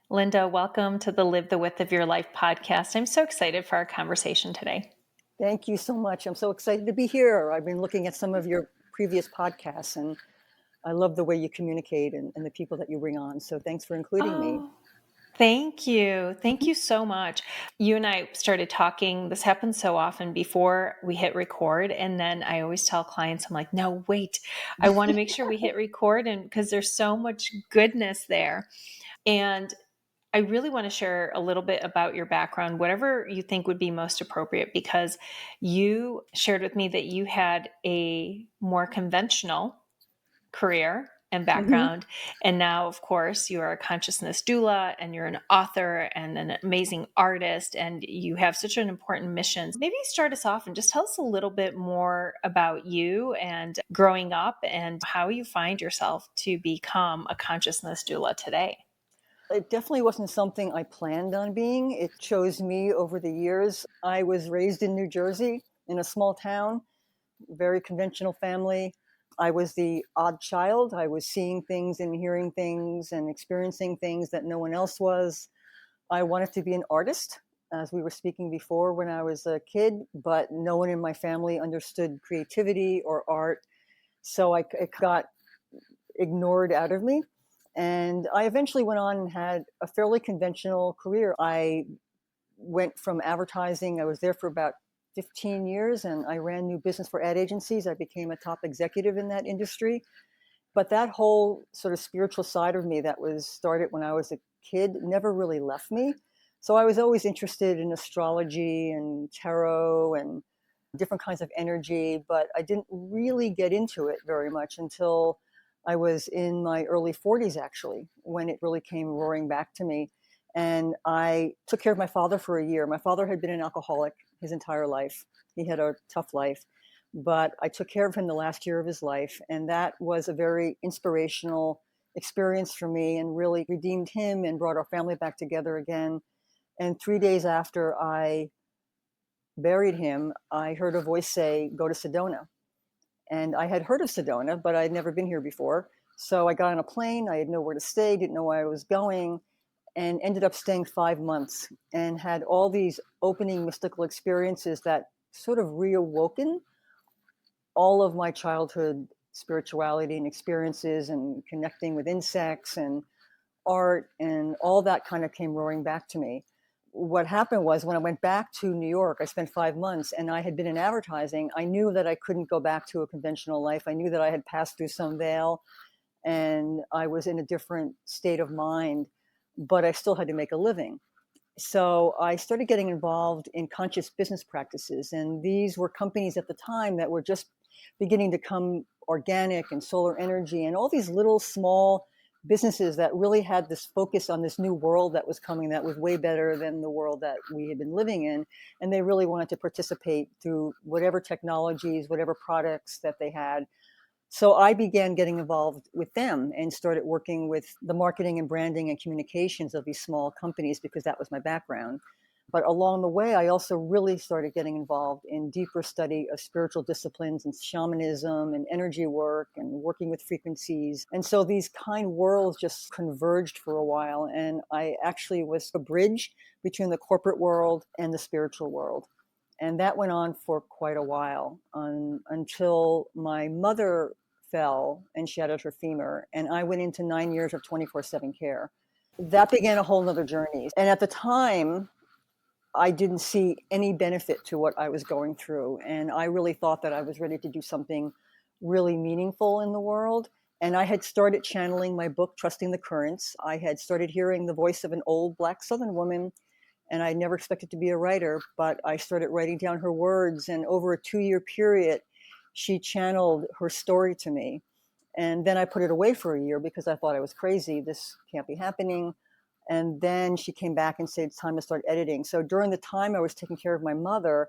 Lynnda, welcome to the Live the Width of Your Life podcast. I'm so excited for our conversation today. Thank you so much. I'm so excited to be here. I've been looking at some of your previous podcasts, and I love the way you communicate and the people that you bring on. So thanks for including me. Oh, thank you. Thank you so much. You and I started talking. This happens so often before we hit record. And then I always tell clients, I'm like, no, wait, I want to make sure we hit record, and because there's so much goodness there. And I really want to share a little bit about your background, whatever you think would be most appropriate, because you shared with me that you had a more conventional career and Mhm. background. And now, of course, you are a consciousness doula and you're an author and an amazing artist, and you have such an important mission. Maybe start us off and just tell us a little bit more about you and growing up and how you find yourself to become a consciousness doula today. It definitely wasn't something I planned on being. It chose me over the years. I was raised in New Jersey in a small town, very conventional family. I was the odd child. I was seeing things and hearing things and experiencing things that no one else was. I wanted to be an artist, as we were speaking before, when I was a kid, but no one in my family understood creativity or art. So it got ignored out of me. And I eventually went on and had a fairly conventional career. I went from advertising, I was there for about 15 years, and I ran new business for ad agencies. I became a top executive in that industry. But that whole sort of spiritual side of me that was started when I was a kid never really left me. So I was always interested in astrology and tarot and different kinds of energy, but I didn't really get into it very much until I was in my early 40s, actually, when it really came roaring back to me. And I took care of my father for a year. My father had been an alcoholic his entire life. He had a tough life, but I took care of him the last year of his life. And that was a very inspirational experience for me and really redeemed him and brought our family back together again. And 3 days after I buried him, I heard a voice say, "Go to Sedona." And I had heard of Sedona, but I'd never been here before. So I got on a plane. I had nowhere to stay, didn't know where I was going, and ended up staying 5 months and had all these opening mystical experiences that sort of reawoken all of my childhood spirituality and experiences and connecting with insects and art, and all that kind of came roaring back to me. What happened was when I went back to New York, I spent 5 months and I had been in advertising. I knew that I couldn't go back to a conventional life. I knew that I had passed through some veil and I was in a different state of mind, but I still had to make a living. So I started getting involved in conscious business practices. And these were companies at the time that were just beginning to come organic and solar energy and all these little small businesses that really had this focus on this new world that was coming that was way better than the world that we had been living in. And they really wanted to participate through whatever technologies, whatever products that they had. So I began getting involved with them and started working with the marketing and branding and communications of these small companies because that was my background. But along the way, I also really started getting involved in deeper study of spiritual disciplines and shamanism and energy work and working with frequencies. And so these kind worlds just converged for a while. And I actually was a bridge between the corporate world and the spiritual world. And that went on for quite a while until my mother fell and shattered her femur. And I went into 9 years of 24/7 care. That began a whole nother journey. And at the time, I didn't see any benefit to what I was going through. And I really thought that I was ready to do something really meaningful in the world. And I had started channeling my book, Trusting the Currents. I had started hearing the voice of an old Black Southern woman, and I never expected to be a writer, but I started writing down her words. And over a 2 year period, she channeled her story to me. And then I put it away for a year because I thought I was crazy. This can't be happening. And then she came back and said, it's time to start editing. So during the time I was taking care of my mother,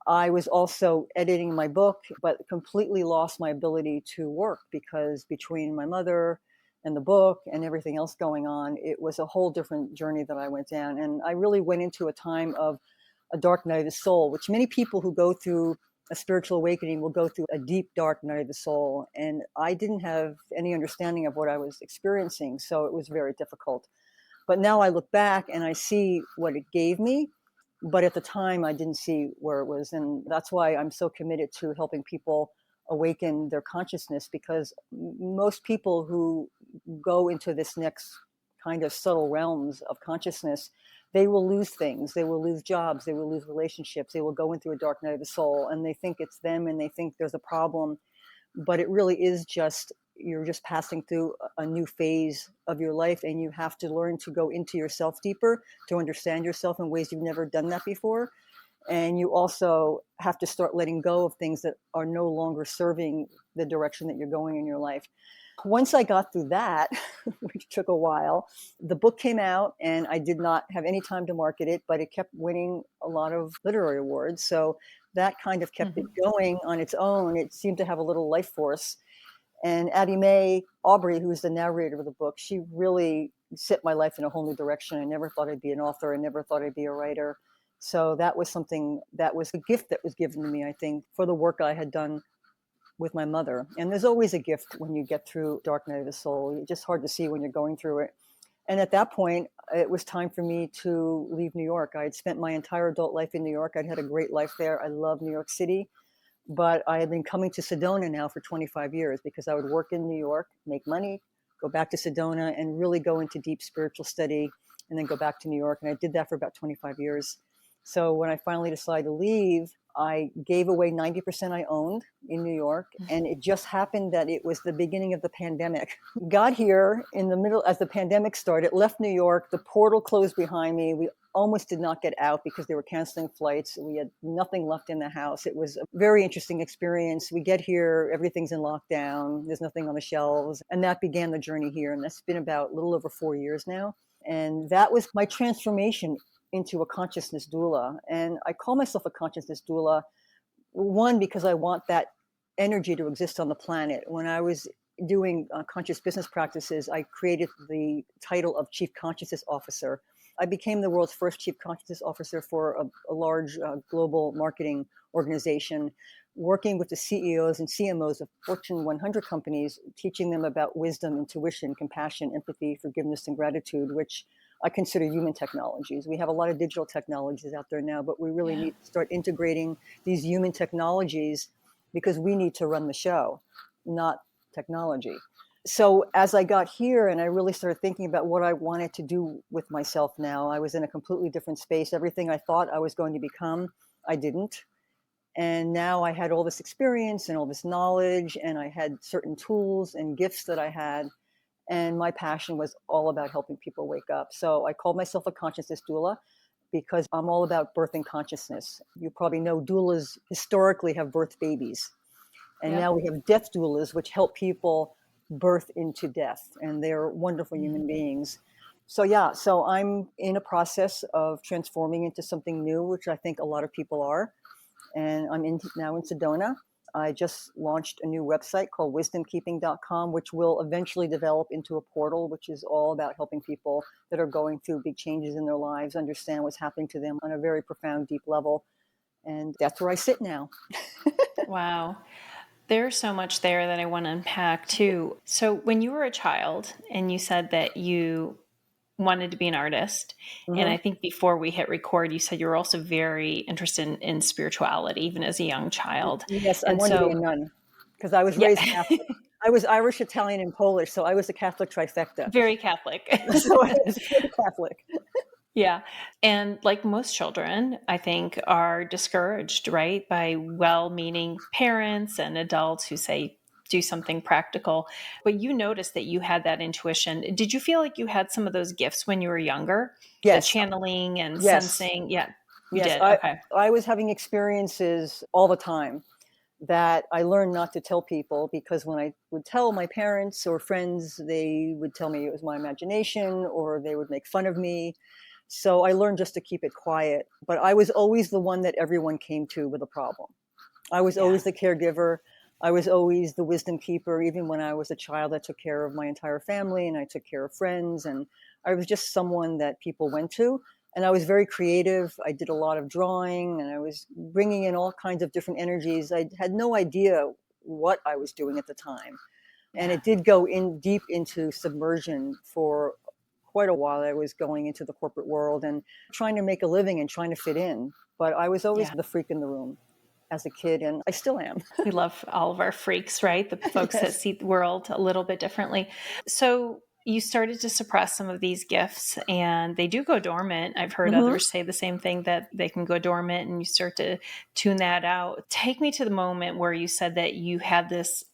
I was also editing my book, but completely lost my ability to work because between my mother and the book and everything else going on, it was a whole different journey that I went down. And I really went into a time of a dark night of the soul, which many people who go through a spiritual awakening will go through a deep, dark night of the soul. And I didn't have any understanding of what I was experiencing. So it was very difficult. But now I look back and I see what it gave me. But at the time, I didn't see where it was. And that's why I'm so committed to helping people awaken their consciousness, because most people who go into this next kind of subtle realms of consciousness, they will lose things. They will lose jobs. They will lose relationships. They will go into a dark night of the soul, and they think it's them and they think there's a problem. But it really is just, you're just passing through a new phase of your life, and you have to learn to go into yourself deeper, to understand yourself in ways you've never done that before. And you also have to start letting go of things that are no longer serving the direction that you're going in your life. Once I got through that, which took a while, the book came out, and I did not have any time to market it, but it kept winning a lot of literary awards. So that kind of kept it going on its own. It seemed to have a little life force. And Addie Mae Aubrey, who's the narrator of the book, she really set my life in a whole new direction. I never thought I'd be an author. I never thought I'd be a writer. So that was something, that was a gift that was given to me, I think, for the work I had done with my mother. And there's always a gift when you get through Dark Night of the Soul. It's just hard to see when you're going through it. And at that point, it was time for me to leave New York. I had spent my entire adult life in New York. I'd had a great life there. I love New York City. But I had been coming to Sedona now for 25 years, because I would work in New York, make money, go back to Sedona, and really go into deep spiritual study, and then go back to New York. And I did that for about 25 years. So when I finally decided to leave, I gave away 90% I owned in New York. And it just happened that it was the beginning of the pandemic. Got here in the middle, as the pandemic started, left New York, the portal closed behind me. We almost did not get out because they were canceling flights. We had nothing left in the house. It was a very interesting experience. We get here, everything's in lockdown. There's nothing on the shelves. And that began the journey here. And that's been about a little over 4 years now. And that was my transformation into a consciousness doula. And I call myself a consciousness doula, one, because I want that energy to exist on the planet. When I was doing conscious business practices, I created the title of Chief Consciousness Officer. I became the world's first Chief Consciousness Officer for a large global marketing organization, working with the CEOs and CMOs of Fortune 100 companies, teaching them about wisdom, intuition, compassion, empathy, forgiveness, and gratitude, which I consider human technologies. We have a lot of digital technologies out there now, but we really need to start integrating these human technologies, because we need to run the show, not technology. So as I got here and I really started thinking about what I wanted to do with myself now, I was in a completely different space. Everything I thought I was going to become, I didn't. And now I had all this experience and all this knowledge, and I had certain tools and gifts that I had. And my passion was all about helping people wake up. So I called myself a consciousness doula, because I'm all about birthing consciousness. You probably know doulas historically have birthed babies. And now we have death doulas, which help people birth into death. And they're wonderful human beings. So I'm in a process of transforming into something new, which I think a lot of people are. And I'm now in Sedona. I just launched a new website called wisdomkeeping.com, which will eventually develop into a portal, which is all about helping people that are going through big changes in their lives understand what's happening to them on a very profound, deep level. And that's where I sit now. Wow. There's so much there that I want to unpack too. So when you were a child and you said that you wanted to be an artist, and I think before we hit record, you said you were also very interested in spirituality, even as a young child. Yes, I And wanted to be a so, nun because I was yeah, raised Catholic. I was Irish, Italian, and Polish, so I was a Catholic trifecta. very Catholic. So I was very Catholic. Yeah. And like most children, I think are discouraged, right, by well-meaning parents and adults who say, do something practical. But you noticed that you had that intuition. Did you feel like you had some of those gifts when you were younger? The Yes, channeling and yes, sensing? Yeah, you yes. did. Okay. I was having experiences all the time that I learned not to tell people, because when I would tell my parents or friends, they would tell me it was my imagination, or they would make fun of me. So I learned just to keep it quiet. But I was always the one that everyone came to with a problem. I was Yeah. always the caregiver. I was always the wisdom keeper. Even when I was a child, I took care of my entire family, and I took care of friends. And I was just someone that people went to. And I was very creative. I did a lot of drawing, and I was bringing in all kinds of different energies. I had no idea what I was doing at the time. And Yeah. it did go in deep into submersion for quite a while, I was going into the corporate world and trying to make a living and trying to fit in. But I was always Yeah. the freak in the room as a kid, and I still am. We love all of our freaks, right? The folks that Yes. see the world a little bit differently. So you started to suppress some of these gifts and they do go dormant. I've heard Mm-hmm. others say the same thing, that they can go dormant and you start to tune that out. Take me to the moment where you said that you had this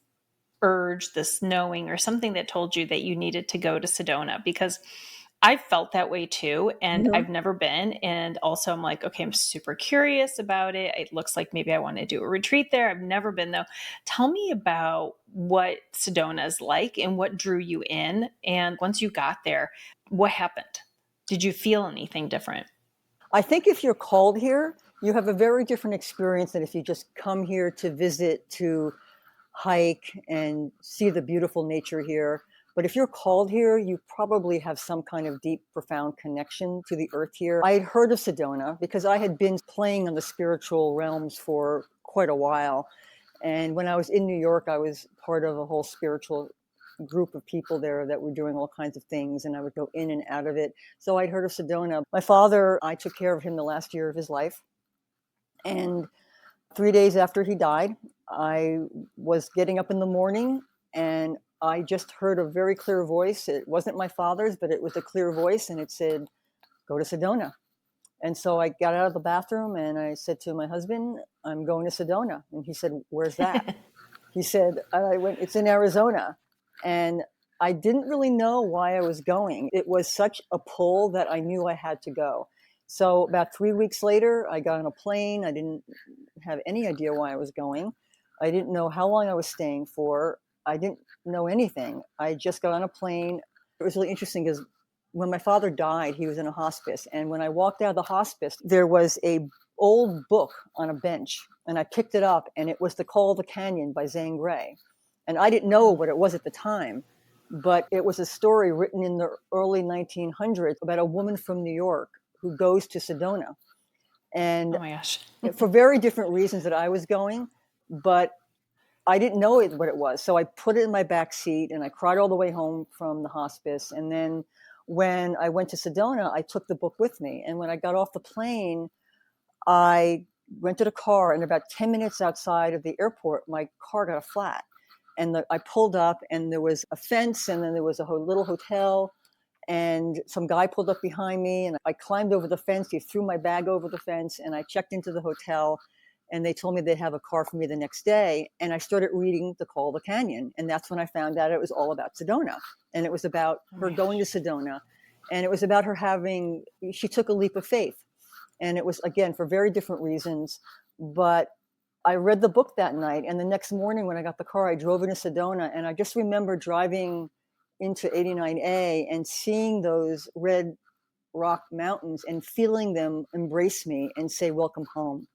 urge, this knowing, or something that told you that you needed to go to Sedona, because I felt that way too. And Mm-hmm. I've never been. And also, I'm like, okay, I'm super curious about it. It looks like maybe I want to do a retreat there. I've never been though. Tell me about what Sedona is like and what drew you in. And once you got there, what happened? Did you feel anything different? I think if you're called here, you have a very different experience than if you just come here to visit, to hike and see the beautiful nature here. But if you're called here, you probably have some kind of deep, profound connection to the earth here. I had heard of Sedona because I had been playing on the spiritual realms for quite a while. And when I was in New York, I was part of a whole spiritual group of people there that were doing all kinds of things, and I would go in and out of it. So I'd heard of Sedona. My father, I took care of him the last year of his life. And 3 days after he died, I was getting up in the morning and I just heard a very clear voice. It wasn't my father's, but it was a clear voice, and it said, "Go to Sedona." And so I got out of the bathroom and I said to my husband, "I'm going to Sedona." And he said, "Where's that?" He said, I went, "It's in Arizona." And I didn't really know why I was going. It was such a pull that I knew I had to go. So about 3 weeks later, I got on a plane. I didn't have any idea why I was going. I didn't know how long I was staying for. I didn't know anything. I just got on a plane. It was really interesting because when my father died, he was in a hospice. And when I walked out of the hospice, there was a old book on a bench, and I picked it up, and it was The Call of the Canyon by Zane Grey. And I didn't know what it was at the time, but it was a story written in the early 1900s about a woman from New York who goes to Sedona. And Oh my gosh. for very different reasons that I was going, but I didn't know what it was. So I put it in my back seat and I cried all the way home from the hospice. And then when I went to Sedona, I took the book with me. And when I got off the plane, I rented a car, and about 10 minutes outside of the airport, my car got a flat. And I pulled up, and there was a fence, and then there was a little hotel, and some guy pulled up behind me, and I climbed over the fence. He threw my bag over the fence, and I checked into the hotel, and they told me they'd have a car for me the next day. And I started reading The Call of the Canyon, and that's when I found out it was all about Sedona, and it was about her going to Sedona, and it was about her she took a leap of faith. And it was, again, for very different reasons. But I read the book that night. And the next morning when I got the car, I drove into Sedona. And I just remember driving into 89A and seeing those red rock mountains and feeling them embrace me and say, "Welcome home."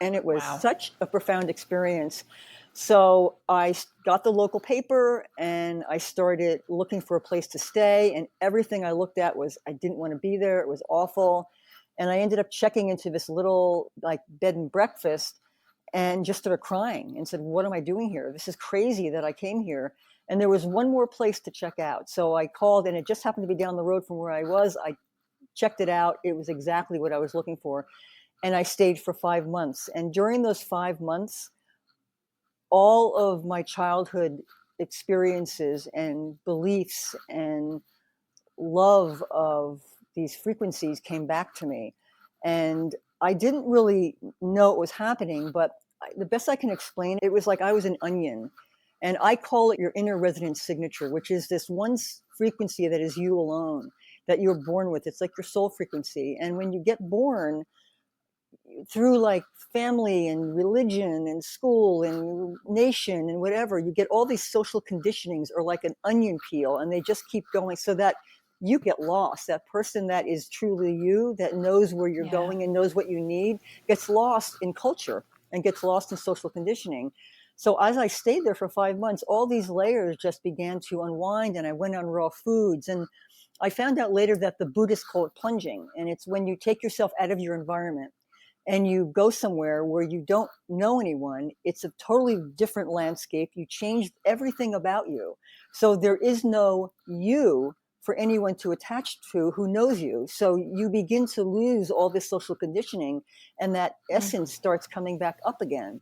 And it was Wow. such a profound experience. So I got the local paper and I started looking for a place to stay. And everything I looked at I didn't want to be there. It was awful. And I ended up checking into this little like bed and breakfast and just started crying and said, "What am I doing here? This is crazy that I came here." And there was one more place to check out. So I called, and it just happened to be down the road from where I was. I checked it out. It was exactly what I was looking for. And I stayed for 5 months. And during those 5 months, all of my childhood experiences and beliefs and love of these frequencies came back to me. And I didn't really know it was happening, but the best I can explain, it was like I was an onion. And I call it your inner resonance signature, which is this one frequency that is you alone, that you're born with. It's like your soul frequency. And when you get born, through like family and religion and school and nation and whatever, you get all these social conditionings or like an onion peel, and they just keep going so that you get lost. That person that is truly you, that knows where you're going and knows what you need, gets lost in culture and gets lost in social conditioning. So as I stayed there for 5 months, all these layers just began to unwind, and I went on raw foods. And I found out later that the Buddhists call it plunging, and it's when you take yourself out of your environment and you go somewhere where you don't know anyone. It's a totally different landscape. You change everything about you. So there is no you for anyone to attach to who knows you. So you begin to lose all this social conditioning, and that Mm. essence starts coming back up again.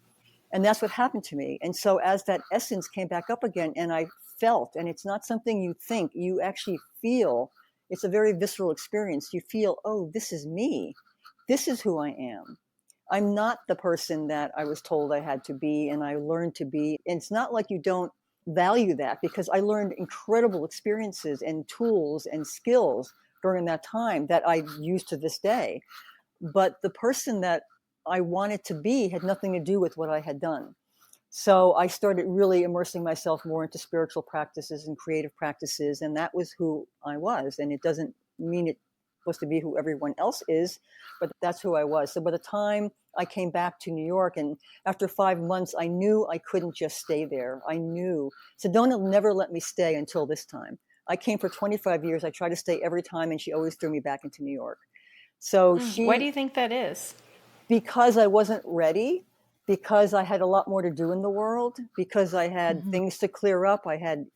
And that's what happened to me. And so as that essence came back up again, and I felt, and it's not something you think, you actually feel, it's a very visceral experience. You feel, oh, this is me. This is who I am. I'm not the person that I was told I had to be and I learned to be. And it's not like you don't value that, because I learned incredible experiences and tools and skills during that time that I use to this day. But the person that I wanted to be had nothing to do with what I had done. So I started really immersing myself more into spiritual practices and creative practices, and that was who I was. And it doesn't mean it's supposed to be who everyone else is, but that's who I was. So by the time I came back to New York, and after 5 months, I knew I couldn't just stay there. I knew Sedona never let me stay until this time. I came for 25 years. I tried to stay every time, and she always threw me back into New York. So Why do she, you think that is? because I wasn't ready, because I had a lot more to do in the world, because I had Mhm. things to clear up. I had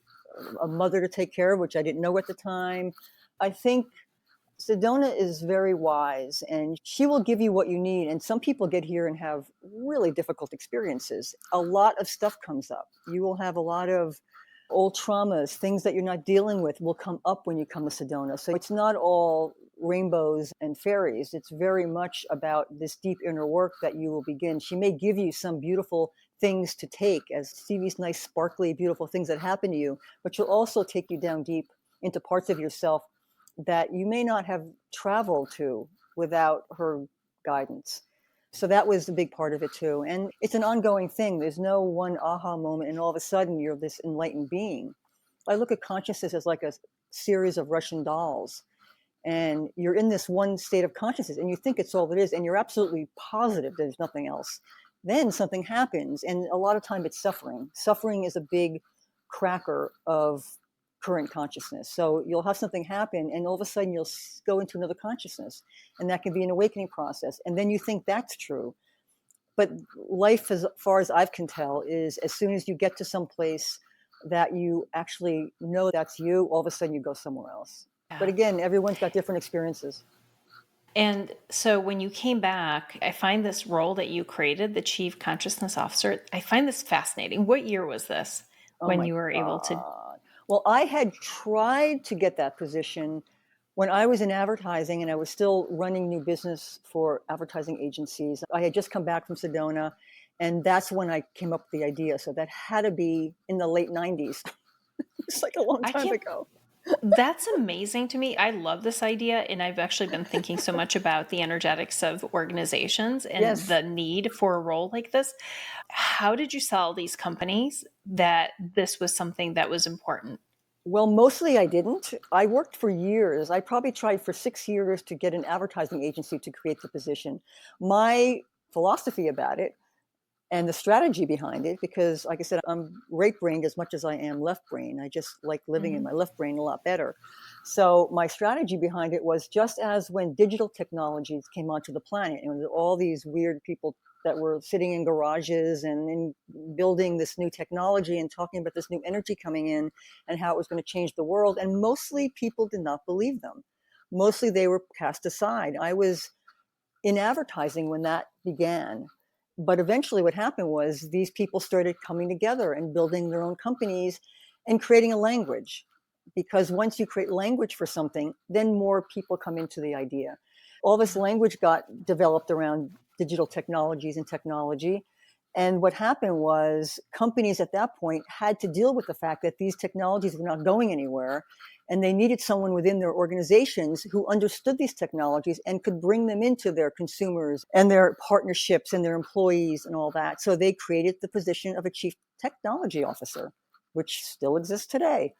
a mother to take care of, which I didn't know at the time. I think Sedona is very wise, and she will give you what you need. And some people get here and have really difficult experiences. A lot of stuff comes up. You will have a lot of old traumas, things that you're not dealing with will come up when you come to Sedona. So it's not all rainbows and fairies. It's very much about this deep inner work that you will begin. She may give you some beautiful things to take, as see these nice, sparkly, beautiful things that happen to you, but she'll also take you down deep into parts of yourself that you may not have traveled to without her guidance. So that was a big part of it too. And it's an ongoing thing. There's no one aha moment and all of a sudden you're this enlightened being. I look at consciousness as like a series of Russian dolls. And you're in this one state of consciousness and you think it's all it is. And you're absolutely positive there's nothing else. Then something happens. And a lot of time it's suffering. Suffering is a big cracker of current consciousness. So you'll have something happen and all of a sudden you'll go into another consciousness. And that can be an awakening process. And then you think that's true. But life, as far as I can tell, is as soon as you get to some place that you actually know that's you, all of a sudden you go somewhere else. But Yeah. again, everyone's got different experiences. And so when you came back, I find this role that you created, the Chief Consciousness Officer, I find this fascinating. What year was this Oh when my you were able to? God. Well, I had tried to get that position when I was in advertising and I was still running new business for advertising agencies. I had just come back from Sedona, and that's when I came up with the idea. So that had to be in the late 90s. It's like a long I time can't. ago. That's amazing to me. I love this idea. And I've actually been thinking so much about the energetics of organizations and Yes. the need for a role like this. How did you sell these companies that this was something that was important? Well, mostly I didn't. I worked for years. I probably tried for 6 years to get an advertising agency to create the position. My philosophy about it and the strategy behind it, because like I said, I'm right brained as much as I am left brain. I just like living in Mhm. my left brain a lot better. So my strategy behind it was, just as when digital technologies came onto the planet and all these weird people that were sitting in garages and building this new technology and talking about this new energy coming in and how it was going to change the world. And mostly people did not believe them. Mostly they were cast aside. I was in advertising when that began. But eventually, what happened was these people started coming together and building their own companies and creating a language. Because once you create language for something, then more people come into the idea. All this language got developed around digital technologies and technology. And what happened was companies at that point had to deal with the fact that these technologies were not going anywhere, and they needed someone within their organizations who understood these technologies and could bring them into their consumers and their partnerships and their employees and all that. So they created the position of a chief technology officer, which still exists today.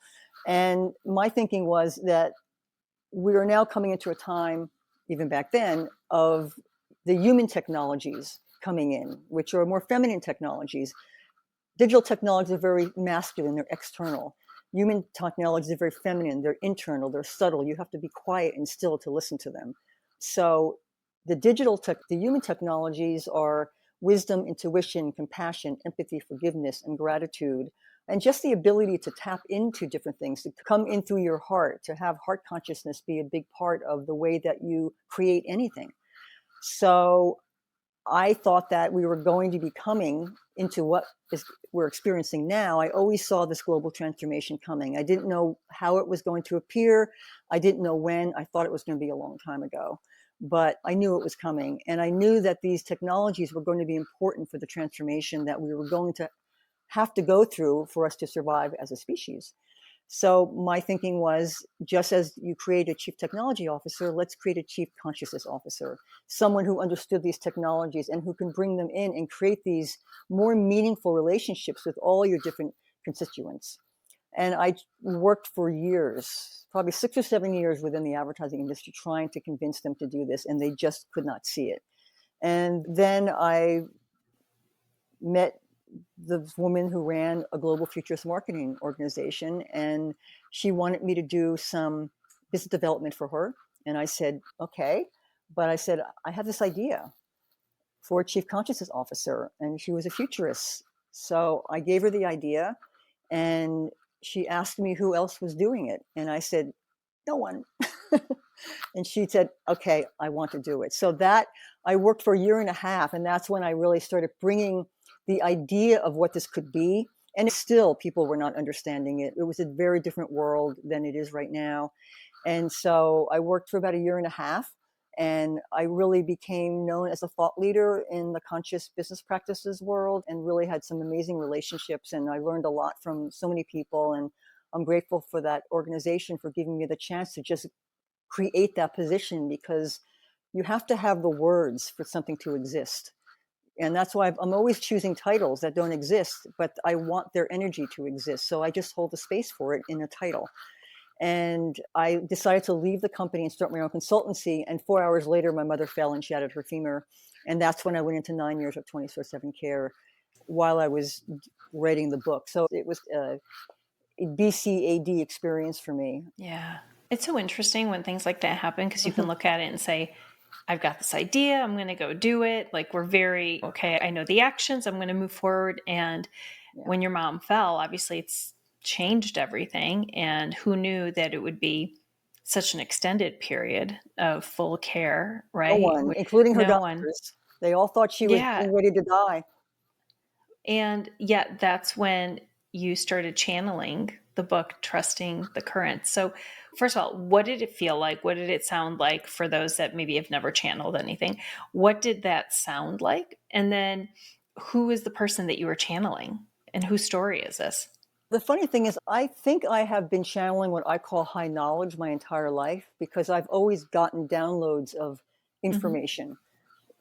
And my thinking was that we are now coming into a time, even back then, of the human technologies coming in, which are more feminine technologies. Digital technologies are very masculine, they're external. Human technologies are very feminine, they're internal, they're subtle. You have to be quiet and still to listen to them. So the human technologies are wisdom, intuition, compassion, empathy, forgiveness, and gratitude. And just the ability to tap into different things, to come in through your heart, to have heart consciousness be a big part of the way that you create anything. So I thought that we were going to be coming into what we're experiencing now. I always saw this global transformation coming. I didn't know how it was going to appear. I didn't know when. I thought it was going to be a long time ago, but I knew it was coming. And I knew that these technologies were going to be important for the transformation that we were going to have to go through for us to survive as a species. So my thinking was, just as you create a chief technology officer, let's create a chief consciousness officer, someone who understood these technologies and who can bring them in and create these more meaningful relationships with all your different constituents. And I worked for years, probably 6 or 7 years within the advertising industry, trying to convince them to do this, and they just could not see it. And then I met the woman who ran a global futurist marketing organization, and she wanted me to do some business development for her. And I said, okay. But I said, I have this idea for a chief consciousness officer. And she was a futurist. So I gave her the idea, and she asked me who else was doing it. And I said, no one. And she said, okay, I want to do it. So that I worked for a year and a half. And that's when I really started bringing the idea of what this could be. And still, people were not understanding it. It was a very different world than it is right now. And so I worked for about a year and a half. And I really became known as a thought leader in the conscious business practices world, and really had some amazing relationships. And I learned a lot from so many people. And I'm grateful for that organization for giving me the chance to just create that position, because you have to have the words for something to exist. And that's why I'm always choosing titles that don't exist, but I want their energy to exist. So I just hold the space for it in a title. And I decided to leave the company and start my own consultancy. And 4 hours later, my mother fell and shattered her femur. And that's when I went into 9 years of 24/7 care while I was writing the book. So it was a BCAD experience for me. Yeah. It's so interesting when things like that happen, because you can look at it and say, I've got this idea, I'm going to go do it. Like, we're very, okay, I know the actions, I'm going to move forward. And when your mom fell, obviously it's changed everything. And who knew that it would be such an extended period of full care, No right? one, including her No one. doctors. They all thought she was Yeah. getting ready to die. And yet that's when you started channeling the book, Trusting the Current. So, first of all, what did it feel like? What did it sound like for those that maybe have never channeled anything? What did that sound like? And then who is the person that you were channeling? And whose story is this? The funny thing is, I think I have been channeling what I call high knowledge my entire life, because I've always gotten downloads of Mm-hmm. information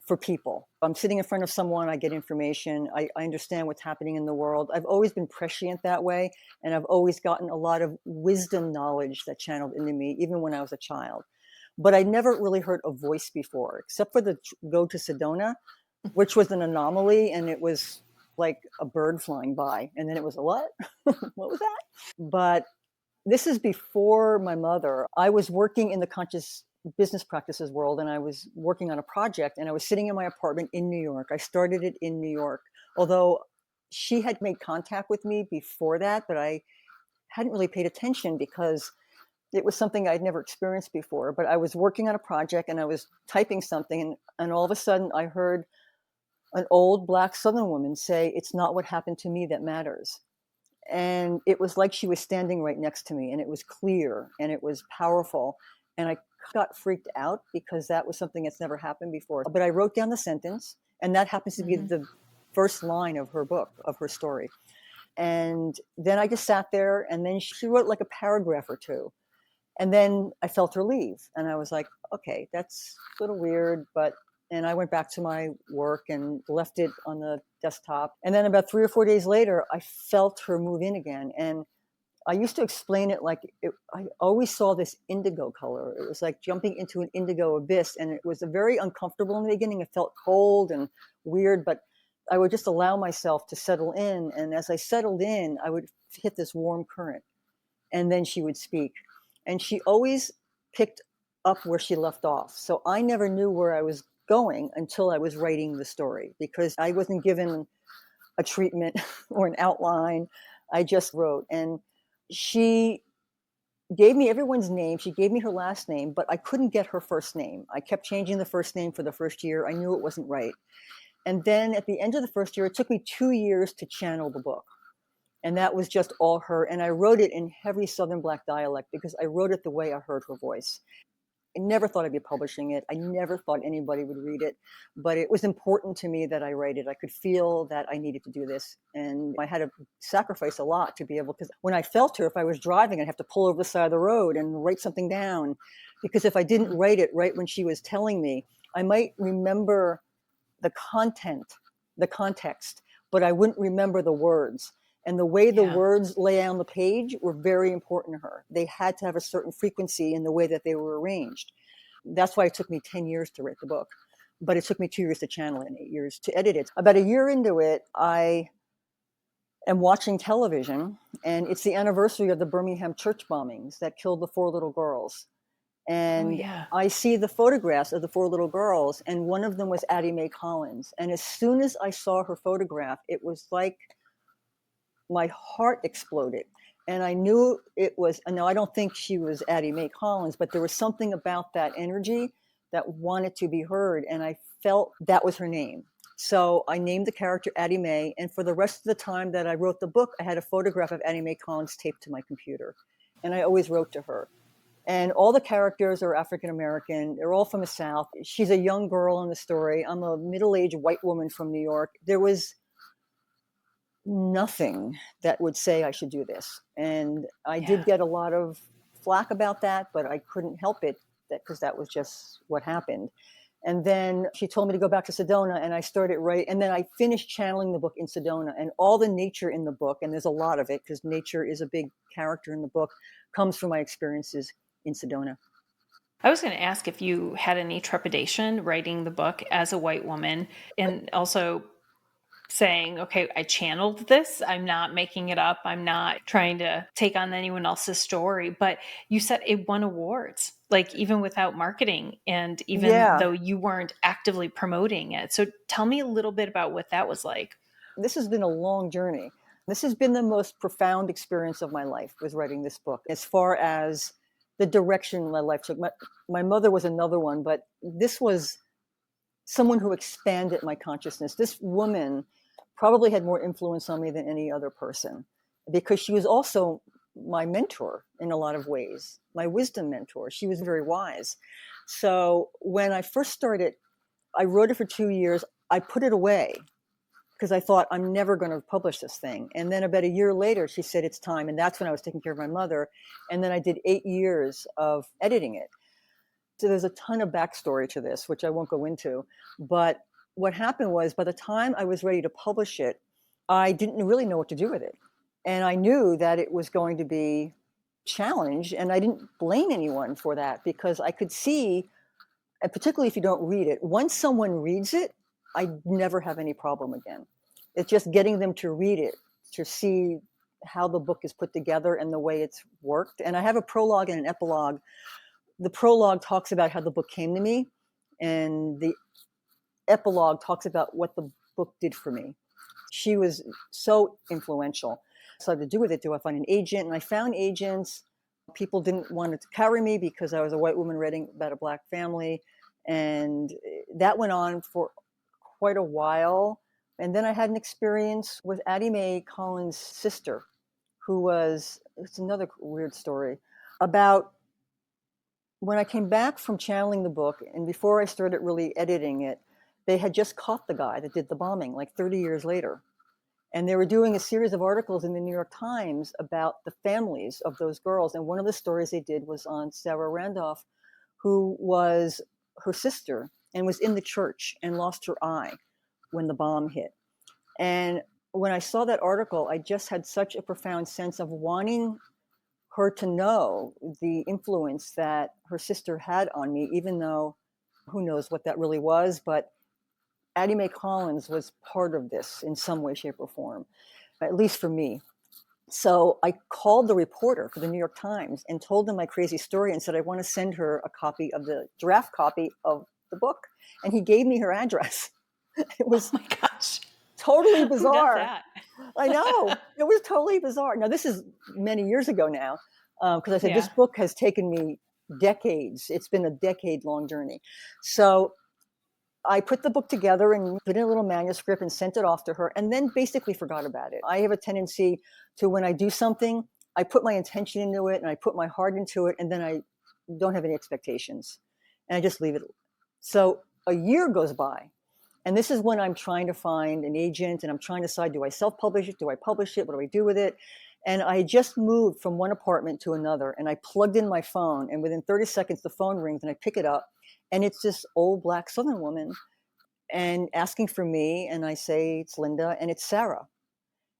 for people. I'm sitting in front of someone, I get information, I understand what's happening in the world. I've always been prescient that way, and I've always gotten a lot of wisdom knowledge that channeled into me, even when I was a child. But I never really heard a voice before, except for the go to Sedona, which was an anomaly, and it was like a bird flying by. And then it was a what? What was that? But this is before my mother. I was working in the conscious business practices world, and I was working on a project, and I was sitting in my apartment in New York. I started it in New York, although she had made contact with me before that, but I hadn't really paid attention because it was something I'd never experienced before. But I was working on a project, and I was typing something, and all of a sudden I heard an old Black Southern woman say, "It's not what happened to me that matters." And it was like she was standing right next to me, and it was clear and it was powerful. And I got freaked out because that was something that's never happened before. But I wrote down the sentence, and that happens to be Mm-hmm. the first line of her book, of her story. And then I just sat there, and then she wrote like a paragraph or two. And then I felt her leave, and I was like, okay, that's a little weird, but and I went back to my work and left it on the desktop. And then about 3 or 4 days later, I felt her move in again. And I used to explain it like I always saw this indigo color. It was like jumping into an indigo abyss. And it was a very uncomfortable in the beginning. It felt cold and weird, but I would just allow myself to settle in. And as I settled in, I would hit this warm current. And then she would speak. And she always picked up where she left off. So I never knew where I was going until I was writing the story, because I wasn't given a treatment or an outline. I just wrote. And she gave me everyone's name. She gave me her last name, but I couldn't get her first name. I kept changing the first name for the first year. I knew it wasn't right. And then at the end of the first year, it took me 2 years to channel the book. And that was just all her. And I wrote it in heavy Southern Black dialect because I wrote it the way I heard her voice. I never thought I'd be publishing it. I never thought anybody would read it, but it was important to me that I write it. I could feel that I needed to do this. And I had to sacrifice a lot to be able, because when I felt her, if I was driving, I'd have to pull over the side of the road and write something down. Because if I didn't write it right when she was telling me, I might remember the content, the context, but I wouldn't remember the words. And the way the words lay on the page were very important to her. They had to have a certain frequency in the way that they were arranged. That's why it took me 10 years to write the book. But it took me 2 years to channel it and 8 years to edit it. About a year into it, I am watching television, and it's the anniversary of the Birmingham church bombings that killed the 4 little girls. And I see the photographs of the 4 little girls, and one of them was Addie Mae Collins. And as soon as I saw her photograph, it was like my heart exploded. And I knew it was, no, I don't think she was Addie Mae Collins, but there was something about that energy that wanted to be heard. And I felt that was her name. So I named the character Addie Mae. And for the rest of the time that I wrote the book, I had a photograph of Addie Mae Collins taped to my computer. And I always wrote to her. And all the characters are African American. They're all from the South. She's a young girl in the story. I'm a middle-aged white woman from New York. There was nothing that would say I should do this. And I did get a lot of flack about that, but I couldn't help it because that was just what happened. And then she told me to go back to Sedona, and I started and then I finished channeling the book in Sedona, and all the nature in the book, and there's a lot of it because nature is a big character in the book, comes from my experiences in Sedona. I was going to ask if you had any trepidation writing the book as a white woman, and also saying, okay, I channeled this. I'm not making it up. I'm not trying to take on anyone else's story. But you said it won awards, like even without marketing and even though you weren't actively promoting it. So tell me a little bit about what that was like. This has been a long journey. This has been the most profound experience of my life, was writing this book, as far as the direction my life took. My mother was another one, but this was someone who expanded my consciousness. This woman probably had more influence on me than any other person, because she was also my mentor in a lot of ways, my wisdom mentor. She was very wise. So when I first started, I wrote it for 2 years. I put it away because I thought, I'm never going to publish this thing. And then about a year later, she said, it's time. And that's when I was taking care of my mother. And then I did 8 years of editing it. So there's a ton of backstory to this, which I won't go into. But what happened was, by the time I was ready to publish it, I didn't really know what to do with it. And I knew that it was going to be challenged. And I didn't blame anyone for that, because I could see, and particularly if you don't read it, once someone reads it, I never have any problem again. It's just getting them to read it, to see how the book is put together and the way it's worked. And I have a prologue and an epilogue. The prologue talks about how the book came to me, and the epilogue talks about what the book did for me. She was so influential. So I had to do with it. Do I find an agent? And I found agents. People didn't want to carry me because I was a white woman writing about a Black family. And that went on for quite a while. And then I had an experience with Addie Mae Collins' sister, it's another weird story, about when I came back from channeling the book, and before I started really editing it, they had just caught the guy that did the bombing, like 30 years later. And they were doing a series of articles in the New York Times about the families of those girls. And one of the stories they did was on Sarah Randolph, who was her sister and was in the church and lost her eye when the bomb hit. And when I saw that article, I just had such a profound sense of wanting her to know the influence that her sister had on me, even though who knows what that really was. But Addie Mae Collins was part of this in some way, shape, or form, at least for me. So I called the reporter for the New York Times and told them my crazy story and said, I want to send her a copy of the draft copy of the book. And he gave me her address. It was oh my gosh, totally bizarre. Who does that? I know. It was totally bizarre. Now, this is many years ago now, because I said this Yeah. book has taken me decades. It's been a decade-long journey. So I put the book together and put in a little manuscript and sent it off to her, and then basically forgot about it. I have a tendency to, when I do something, I put my intention into it and I put my heart into it, and then I don't have any expectations, and I just leave it. So a year goes by, and this is when I'm trying to find an agent and I'm trying to decide, do I self-publish it? Do I publish it? What do I do with it? And I just moved from one apartment to another, and I plugged in my phone, and within 30 seconds, the phone rings and I pick it up, and it's this old Black Southern woman and asking for me. And I say, it's Lynnda, and it's Sarah.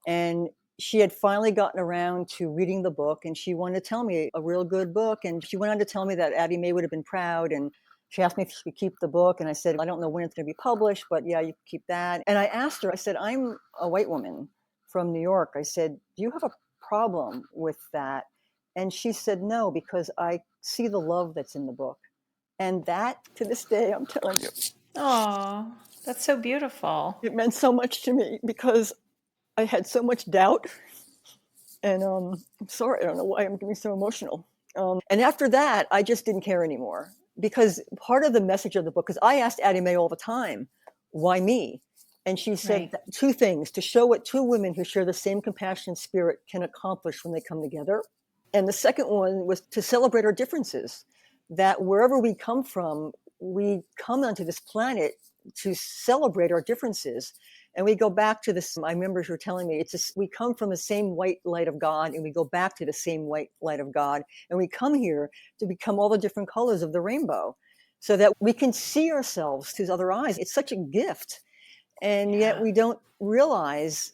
And she had finally gotten around to reading the book, and she wanted to tell me a real good book. And she went on to tell me that Addie Mae would have been proud. And she asked me if she could keep the book. And I said, I don't know when it's going to be published, but yeah, you can keep that. And I asked her, I said, I'm a white woman from New York. I said, do you have a problem with that? And she said, no, because I see the love that's in the book. And that, to this day, I'm telling you, Oh, that's so beautiful. it meant so much to me because I had so much doubt. And I'm sorry, I don't know why I'm getting so emotional. And after that, I just didn't care anymore, because part of the message of the book, because I asked Addie Mae all the time, why me? And she said Right. two things: to show what two women who share the same compassion spirit can accomplish when they come together. And the second one was to celebrate our differences, that wherever we come from, we come onto this planet to celebrate our differences. And we go back to this. I remember her telling me, we come from the same white light of God, and we go back to the same white light of God. And we come here to become all the different colors of the rainbow so that we can see ourselves through other eyes. It's such a gift. And yet Yeah. we don't realize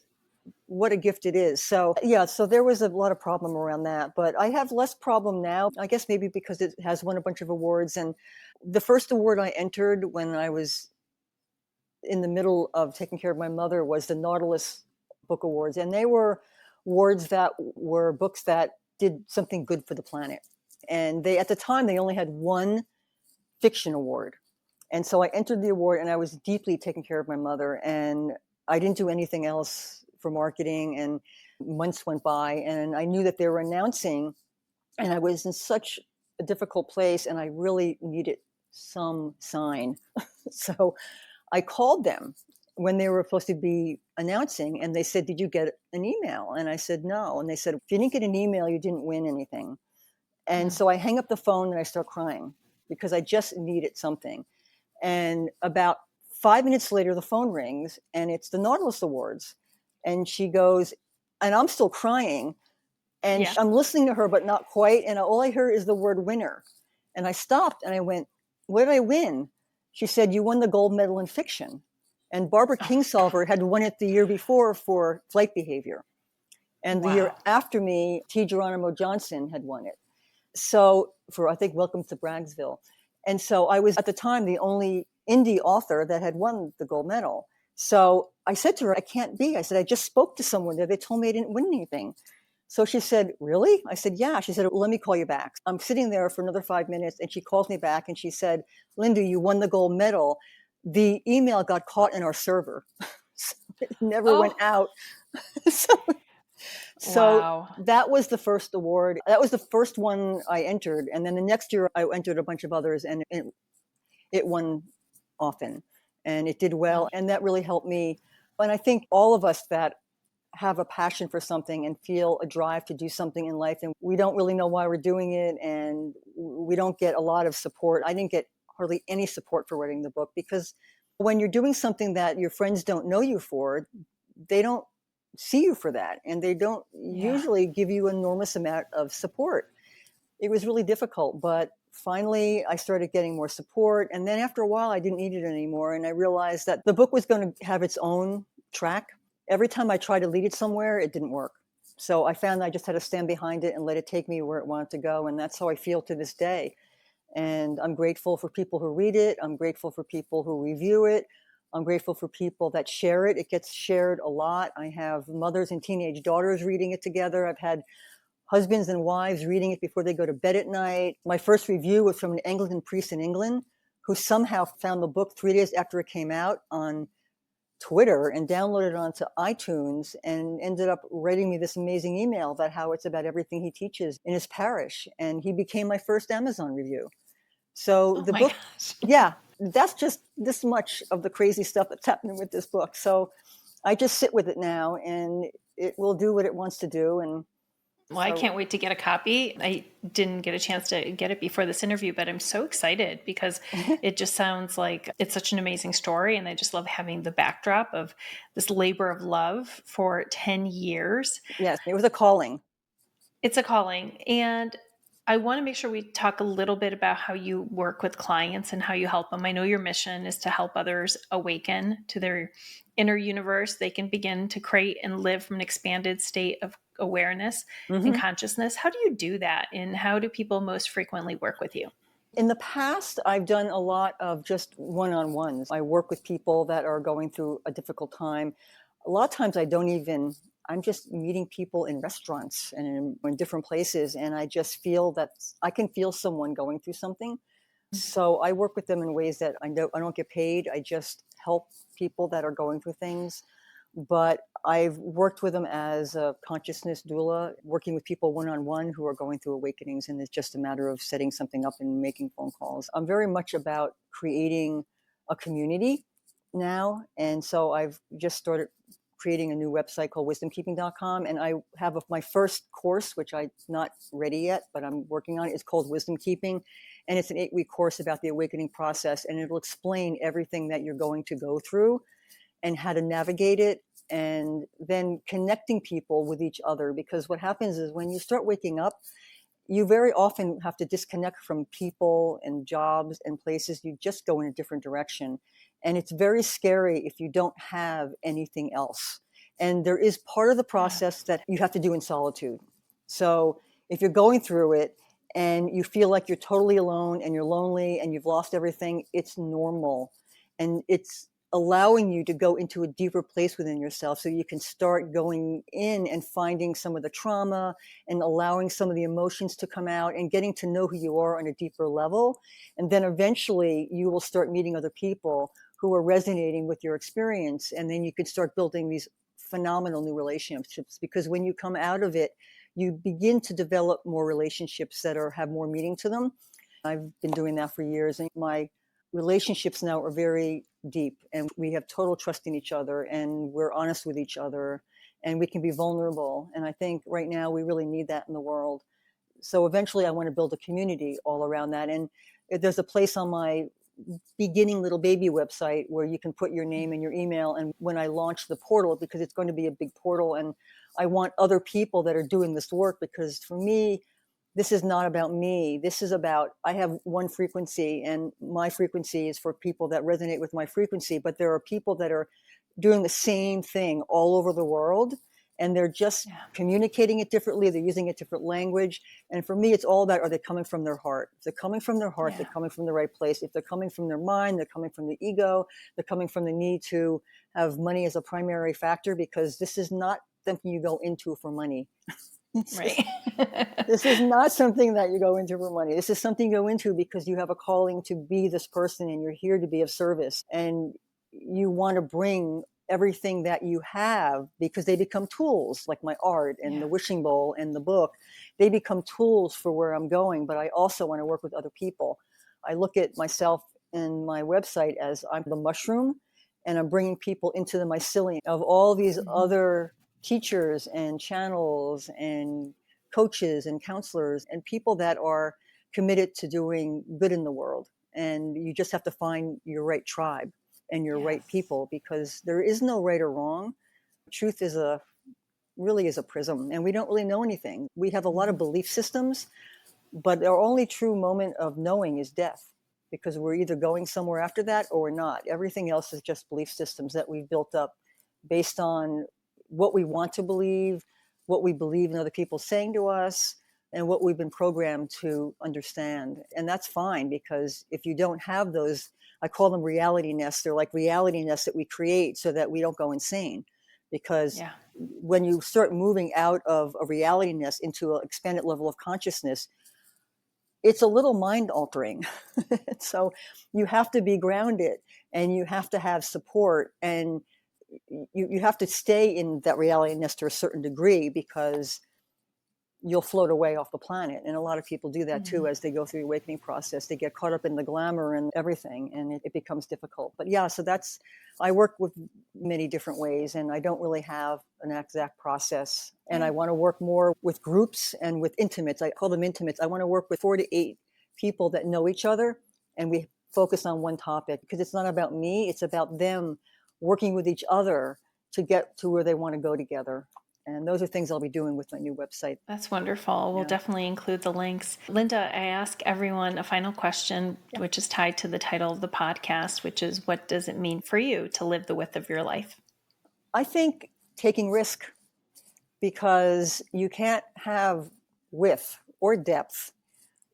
what a gift it is. So yeah, so there was a lot of problem around that, but I have less problem now. I guess maybe because it has won a bunch of awards. And the first award I entered when I was in the middle of taking care of my mother was the Nautilus Book Awards, and they were awards that were books that did something good for the planet. And they, at the time, they only had one fiction award. And so I entered the award, and I was deeply taking care of my mother, and I didn't do anything else for marketing. And months went by, and I knew that they were announcing, and I was in such a difficult place, and I really needed some sign. So I called them when they were supposed to be announcing, and they said, did you get an email? And I said, no. And they said, if you didn't get an email, you didn't win anything. And Mm. so I hang up the phone and I start crying because I just needed something. And about 5 minutes later, the phone rings, and it's the Nautilus Awards. And she goes, and I'm still crying, and Yeah. I'm listening to her, but not quite. And all I hear is the word winner. And I stopped and I went, what did I win? She said, you won the gold medal in fiction. And Barbara Oh my God. Kingsolver had won it the year before for flight behavior. And the year Wow. after me, T. Geronimo Johnson had won it. So for, I think, Welcome to Braggsville. And so I was at the time the only indie author that had won the gold medal. So I said to her, I can't be. I said, I just spoke to someone there. They told me I didn't win anything. So she said, really? I said, yeah. She said, well, let me call you back. I'm sitting there for another 5 minutes, and she calls me back and she said, Lynnda, you won the gold medal. The email got caught in our server. So it never went Oh, out. so, so wow. that was the first award. That was the first one I entered. And then the next year I entered a bunch of others, and it won often, and it did Oh, well. And that really helped me. And I think all of us that have a passion for something and feel a drive to do something in life, and we don't really know why we're doing it, and we don't get a lot of support. I didn't get hardly any support for writing the book, because when you're doing something that your friends don't know you for, they don't see you for that, and they don't yeah. usually give you an enormous amount of support. It was really difficult, but finally I started getting more support, and then after a while I didn't need it anymore, and I realized that the book was going to have its own track. Every time I tried to lead it somewhere, it didn't work. So I found I just had to stand behind it and let it take me where it wanted to go, and that's how I feel to this day. And I'm grateful for people who read it. I'm grateful for people who review it. I'm grateful for people that share it. It gets shared a lot. I have mothers and teenage daughters reading it together. I've had husbands and wives reading it before they go to bed at night. My first review was from an Anglican priest in England who somehow found the book 3 days after it came out on Twitter and downloaded it onto iTunes and ended up writing me this amazing email about how it's about everything he teaches in his parish. And he became my first Amazon review. So Oh the my book, gosh. yeah, that's just this much of the crazy stuff that's happening with this book. So I just sit with it now, and it will do what it wants to do. And Well, I so, can't wait to get a copy. I didn't get a chance to get it before this interview, but I'm so excited because it just sounds like it's such an amazing story. And I just love having the backdrop of this labor of love for 10 years. yes, it was a calling. It's a calling. And I want to make sure we talk a little bit about how you work with clients and how you help them. I know your mission is to help others awaken to their inner universe. They can begin to create and live from an expanded state of awareness and Mm-hmm. consciousness. How do you do that? And how do people most frequently work with you? In the past, I've done a lot of just one-on-ones. I work with people that are going through a difficult time. A lot of times I don't even, I'm just meeting people in restaurants and in different places. And I just feel that I can feel someone going through something. So I work with them in ways that I don't get paid. I just help people that are going through things. But I've worked with them as a consciousness doula, working with people one on one who are going through awakenings, and it's just a matter of setting something up and making phone calls. I'm very much about creating a community now. And so I've just started creating a new website called wisdomkeeping.com. And I have my first course, which I'm not ready yet, but I'm working on it. It's called Wisdom Keeping. And it's an 8-week course about the awakening process. And it'll explain everything that you're going to go through and how to navigate it, and then connecting people with each other. Because what happens is when you start waking up, you very often have to disconnect from people and jobs and places. You just go in a different direction. And it's very scary if you don't have anything else. And there is part of the Yeah. process that you have to do in solitude. So if you're going through it and you feel like you're totally alone and you're lonely and you've lost everything, it's normal. And it's allowing you to go into a deeper place within yourself so you can start going in and finding some of the trauma and allowing some of the emotions to come out and getting to know who you are on a deeper level. And then eventually you will start meeting other people who are resonating with your experience. And then you can start building these phenomenal new relationships, because when you come out of it, you begin to develop more relationships that have more meaning to them. I've been doing that for years, and my relationships now are very deep, and we have total trust in each other, and we're honest with each other, and we can be vulnerable. And I think right now we really need that in the world. So eventually I want to build a community all around that. And there's a place on my beginning little baby website where you can put your name and your email. And when I launch the portal, because it's going to be a big portal, and I want other people that are doing this work, because for me, this is not about me. This is about, I have one frequency, and my frequency is for people that resonate with my frequency. But there are people that are doing the same thing all over the world, and they're just Yeah. communicating it differently. They're using a different language. And for me, it's all about, are they coming from their heart? If they're coming from their heart, Yeah. they're coming from the right place. If they're coming from their mind, they're coming from the ego, they're coming from the need to have money as a primary factor, because this is not something you go into for money. Right. This is not something that you go into for money. This is something you go into because you have a calling to be this person, and you're here to be of service, and you want to bring everything that you have, because they become tools, like my art and Yeah. the wishing bowl and the book. They become tools for where I'm going, but I also want to work with other people. I look at myself and my website as I'm the mushroom, and I'm bringing people into the mycelium of all these Mhm. other teachers and channels and coaches and counselors and people that are committed to doing good in the world. And you just have to find your right tribe and your right Yes. people, because there is no right or wrong. Truth is really is a prism, and we don't really know anything. We have a lot of Mhm. belief systems, but our only true moment of knowing is death, because we're either going somewhere after that or we're not. Everything else is just belief systems that we've built up based on what we want to believe, what we believe in other people saying to us, and what we've been programmed to understand. And that's fine, because if you don't have those, I call them reality nests. They're like reality nests that we create so that we don't go insane. Because Yeah. when you start moving out of a reality nest into an expanded level of consciousness, it's a little mind altering. So you have to be grounded, and you have to have support. And you have to stay in that reality nest to a certain degree, because you'll float away off the planet. And a lot of people do that too Mm. as they go through the awakening process. They get caught up in the glamour and everything, and it becomes difficult. But yeah, so I work with many different ways, and I don't really have an exact process. And I Yeah. want to work more with groups and with intimates. I call them intimates. I want to work with 4 to 8 people that know each other, and we focus on one topic, because it's not about me, it's about them working with each other to get to where they want to go together. And those are things I'll be doing with my new website. That's wonderful. We'll Yeah. definitely include the links. Lynnda, I ask everyone a final question, Yeah. which is tied to the title of the podcast, which is, what does it mean for you to live the width of your life? I think taking risk, because you can't have width or depth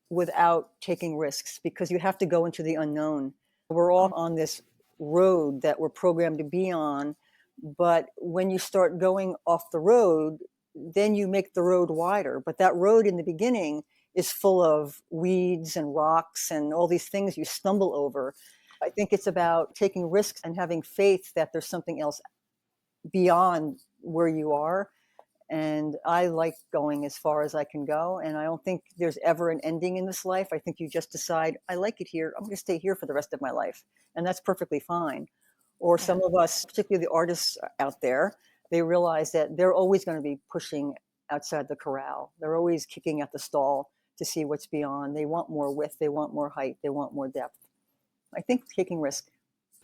without taking risks, because you have to go into the unknown. We're all on this road that we're programmed to be on, but when you start going off the road, then you make the road wider. But that road in the beginning is full of weeds and rocks and all these things you stumble over. I think it's about taking risks and having faith that there's something else beyond where you are. And I like going as far as I can go. And I don't think there's ever an ending in this life. I think you just decide, I like it here, I'm going to stay here for the rest of my life. And that's perfectly fine. Or Yeah. some of us, particularly the artists out there, they realize that they're always going to be pushing outside the corral. They're always kicking at the stall to see what's beyond. They want more width, they want more height, they want more depth. I think taking risk.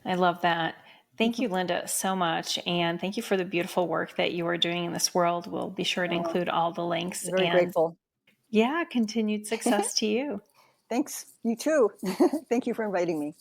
I love that. Thank you, Lynnda, so much. And thank you for the beautiful work that you are doing in this world. We'll be sure to Oh, include all the links. very And grateful. yeah, continued success to you. Thanks. You too. Thank you for inviting me.